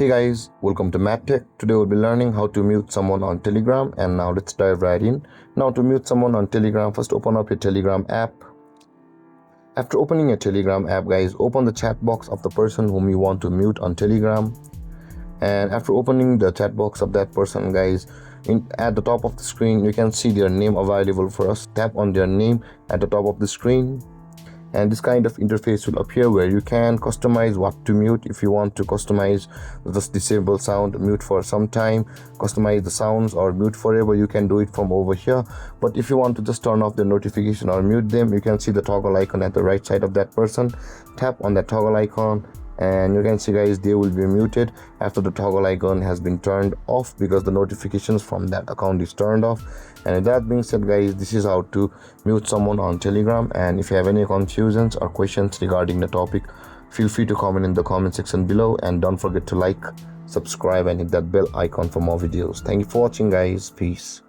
Hey guys, welcome to MadTech. Today we'll be learning how to mute someone on Telegram, and now let's dive right in. Now to mute someone on Telegram, first open up your Telegram app. After opening your Telegram app, guys, open the chat box of the person whom you want to mute on Telegram. And after opening the chat box of that person, guys, at the top of the screen you can see their name available for us. Tap on their name at the top of the screen, and this kind of interface will appear where you can customize what to mute. If you want to customize this disable sound, mute for some time, customize the sounds, or mute forever, you can do it from over here. But if you want to just turn off the notification or mute them, you can see the toggle icon at the right side of that person. Tap on that toggle icon and you can see, guys, they will be muted after the toggle icon has been turned off, because the notifications from that account is turned off. And with that being said, guys, this is how to mute someone on Telegram. And if you have any confusions or questions regarding the topic, feel free to comment in the comment section below, and don't forget to like, subscribe, and hit that bell icon for more videos. Thank you for watching, guys. Peace.